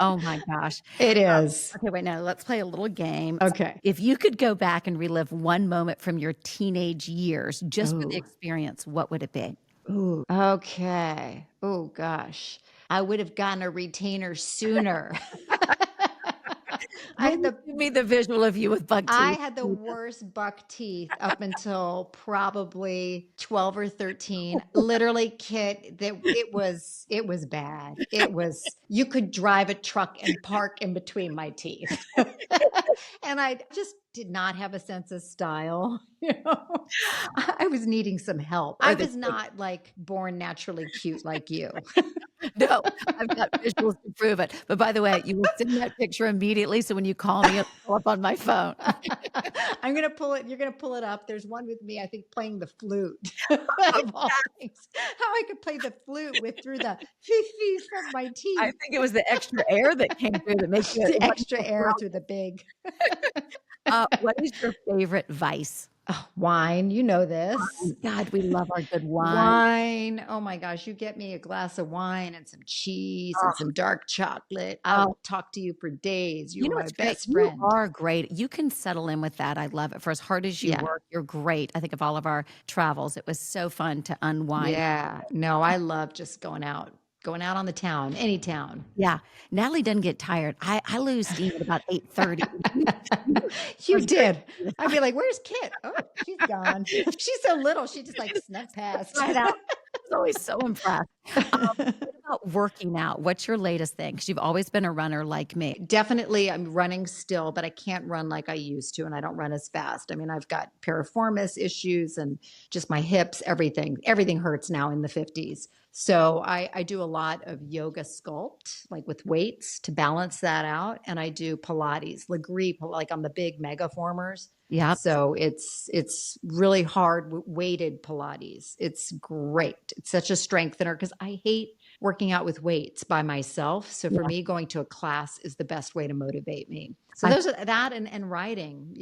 Oh my gosh. It is. Okay, wait, now let's play a little game. Okay. If you could go back and relive one moment from your teenage years just for the Oh. experience, what would it be? Ooh, okay. Oh gosh. I would have gotten a retainer sooner. I had Really the give me the visual of you with buck I teeth. had the worst buck teeth up until probably 12 or 13. Literally, kid, that it was bad. It was you could drive a truck and park in between my teeth. And I just did not have a sense of style, you know. I was needing some help. I Or the was not like born naturally cute like you. no, I've got visuals to prove it. But by the way, you will send that picture immediately, so when you call me, it'll pull up on my phone. I'm gonna pull it. You're gonna pull it up. There's one with me, I think, playing the flute of all things. How I could play the flute with through the fee from my I teeth, think it was the extra air that came through that makes you the it wasn't extra so air proud. through the big What is your favorite vice? oh, wine. You know this. God, we love our good wine. Wine. Oh my gosh, you get me a glass of wine and some cheese and Oh, some dark chocolate. I oh, will talk to you for days. You you are know my what's great? best You friend. are great. You can settle in with that. I love it. For as hard as you Yeah. work, you're great. I think of all of our travels, it was so fun to unwind. Yeah. No, I love just going out on the town, any town. Yeah, Natalie doesn't get tired. I lose steam at about 8:30. You You are very did. I'd be like, "Where's Kit?" "Oh, she's gone." She's so little, she just, like, snuck past. right out. I was always so impressed. What about working out? What's your latest thing? Because 'Cause you've always been a runner like me. Definitely, I'm running still, but I can't run like I used to, and I don't run as fast. I mean, I've got piriformis issues and just my hips, everything. Everything hurts now in the 50s. So I do a lot of yoga sculpt, like with weights to balance that out, and I do Pilates, Legree, like on the big mega formers. Yep. So it's really hard weighted Pilates. It's great. It's such a strengthener because I hate working out with weights by myself. So for Yeah. me, going to a class is the best way to motivate me. So I those are that and riding,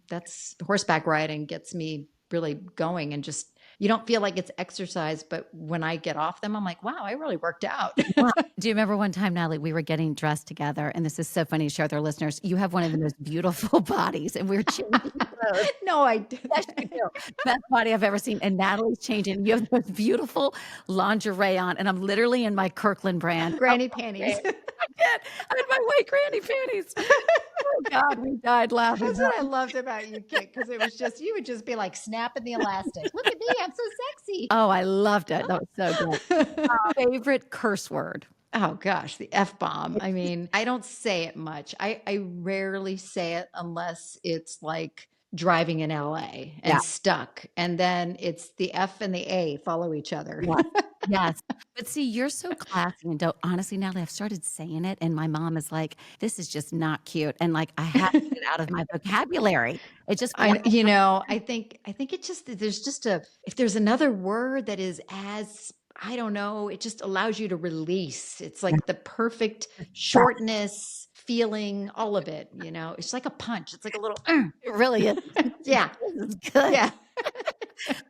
that's horseback riding gets me really going and just you don't feel like it's exercise, but when I get off them, I'm like, wow, I really worked out. well, do you remember one time, Natalie, we were getting dressed together, and this is so funny to share with our listeners. You have one of the most beautiful bodies, and we're changing clothes. No, I didn't. Yes, you do. Best body I've ever seen, and Natalie's changing. You have the most beautiful lingerie on, and I'm literally in my Kirkland brand. Granny panties. I did. I had my white granny panties. Oh god, we died laughing. That's what I loved about you, Kit, because it was just you would just be like snapping the elastic. Look at me, I'm so sexy. Oh, I loved it. That was so good. Favorite curse word? Oh gosh, the F-bomb. I mean, I don't say it much. I rarely say it unless it's like driving in LA Yeah. and stuck. And then it's the F and the A follow each other. Yes. Yes. But see, you're so classy and don't honestly, Natalie, I've started saying it, and my mom is like, "This is just not cute," and, like, I have to get it out of my vocabulary. It just flies I think it just there's just a if there's another word that is as I don't know, it just allows you to release. It's like the perfect shortness, feeling, all of it. It's like a punch. It's like a little, It really is. yeah, This is good. yeah.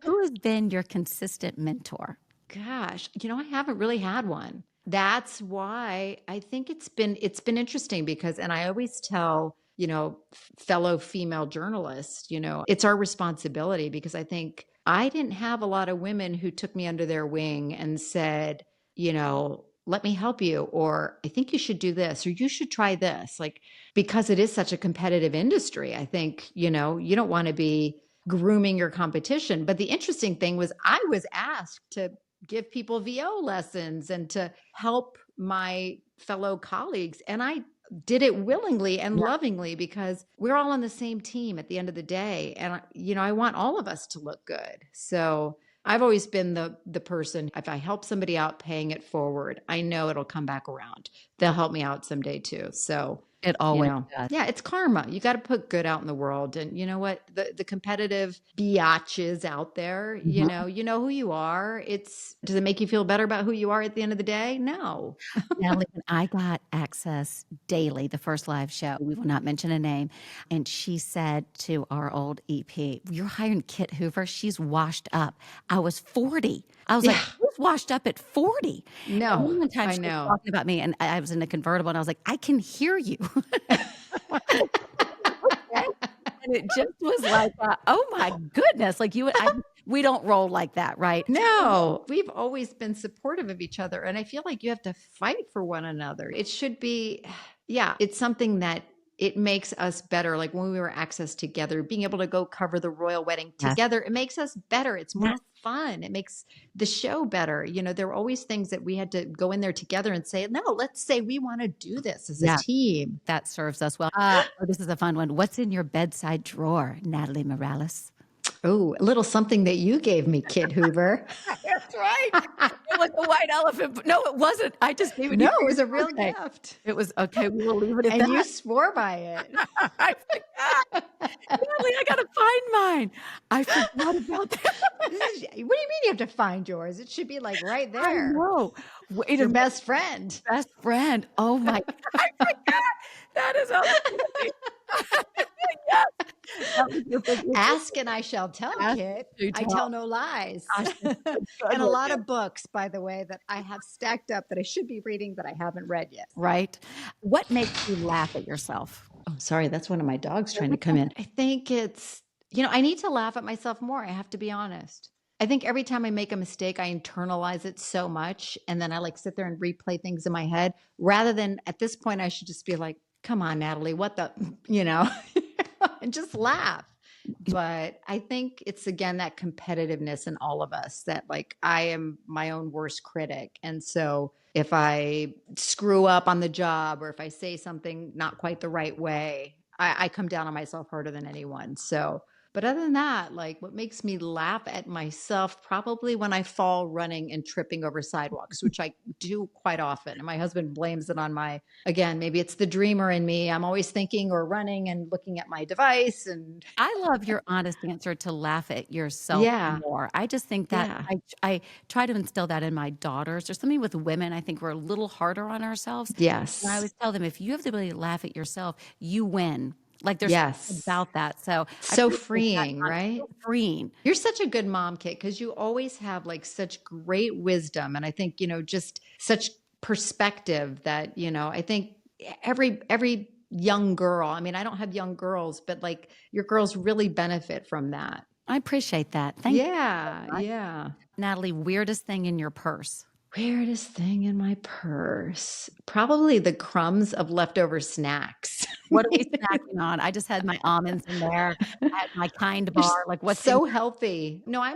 Who has been your consistent mentor? Gosh, I haven't really had one. That's why I think it's been interesting because and I always tell, fellow female journalists, it's our responsibility because I think I didn't have a lot of women who took me under their wing and said, let me help you or I think you should do this or you should try this. Like because it is such a competitive industry, I think, you don't want to be grooming your competition. But the interesting thing was I was asked to give people VO lessons and to help my fellow colleagues. And I did it willingly and Yeah. lovingly because we're all on the same team at the end of the day. And, I want all of us to look good. So I've always been the person, if I help somebody out paying it forward, I know it'll come back around. They'll help me out someday too. So It always does. yeah, it's karma. You got to put good out in the world. And you know what? The competitive biatches out there, Mhm. you know who you are. Does it make you feel better about who you are at the end of the day? No. Natalie, when I got access daily, the first live show, we will not mention a name, and she said to our old EP, "You're hiring Kit Hoover. She's washed up." I was 40. I was like, Yeah. "Who's washed up at 40. And No, then one time I she was know. talking about me, and I was in a convertible, and I was like, "I can hear you." Okay. And it just was like, oh my goodness, like, you and I we don't roll like that, right? No, we've always been supportive of each other, and I feel like you have to fight for one another. It should be yeah, it's something that it makes us better, like, when we were Access together, being able to go cover the royal wedding Yes, together, it makes us better, it's more yes, fun, it makes the show better, there were always things that we had to go in there together and say, "No, let's say we wanna do this as a yeah, team." that serves us well. Oh, this is a fun one. What's in your bedside drawer, Natalie Morales? Oh, a little something that you gave me, Kid Hoover. That's right. It was a white elephant, but no, it wasn't. I just gave it to No, you it for your was a real birthday. gift, It was okay, we will leave it at and you that. swore by it. I forgot. Natalie, I gotta find mine. I forgot about that. This is what do you mean you have to find yours? It should be, like, right I there. know. Wait a Your minute. best friend. Best friend. Oh my I forgot. That is outstanding. Yes. That was your biggest Ask and I shall tell, ask Kit. to I tell. tell no lies. Gosh, this is a good And a one, lot man. of books, by the way, that I have stacked up that I should be reading that I haven't read yet. Right? What makes you laugh at yourself? Oh, sorry, that's one of my dogs Oh, trying to which come one? in. I think it's I need to laugh at myself more, I have to be honest. I think every time I make a mistake, I internalize it so much, and then I, like, sit there and replay things in my head rather than at this point, I should just be like, "Come on, Natalie, what the" you know? And just laugh. But I think it's, again, that competitiveness in all of us that, like, I am my own worst critic, and so if I screw up on the job or if I say something not quite the right way, I come down on myself harder than anyone. So, but other than that, like what makes me laugh at myself, probably when I fall running and tripping over sidewalks, which I do quite often. And my husband blames it on again, maybe it's the dreamer in me. I'm always thinking or running and looking at my device. And I love your honest answer to laugh at yourself yeah, more. I just think that yeah, I try to instill that in my daughters. There's something with women, I think we're a little harder on ourselves. And I yes, always tell them, if you have the ability to laugh at yourself, you win. Like there's something yes. about that. So I So appreciate that freeing, right? so freeing. You're such a good mom, Kit, because you always have like such great wisdom. And I think, just such perspective that, I think every young girl, I mean, I don't have young girls, but like your girls really benefit from that. I appreciate that. Thank you Yeah, so much. yeah. Natalie, weirdest thing in your purse? Weirdest thing in my purse. Probably the crumbs of leftover snacks. What are we snacking on? I just had my almonds in there. I had my Kind You're bar. Like, what's in so healthy. No, I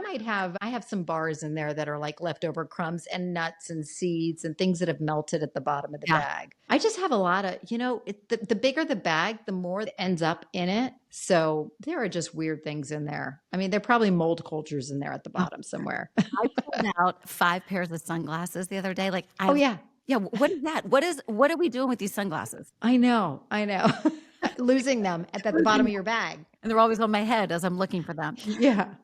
have some bars in there that are like leftover crumbs and nuts and seeds and things that have melted at the bottom of the yeah. bag. I just have a lot of, the bigger the bag, the more that ends up in it. So there are just weird things in there. I mean, there are probably mold cultures in there at the Oh, bottom somewhere. I pulled out 5 pairs of sunglasses the other day. Like, I Oh was yeah, yeah, what is that? What are we doing with these sunglasses? I know. I know. Losing them at the bottom Losing of your bag. and they're always on my head as I'm looking for them. Yeah.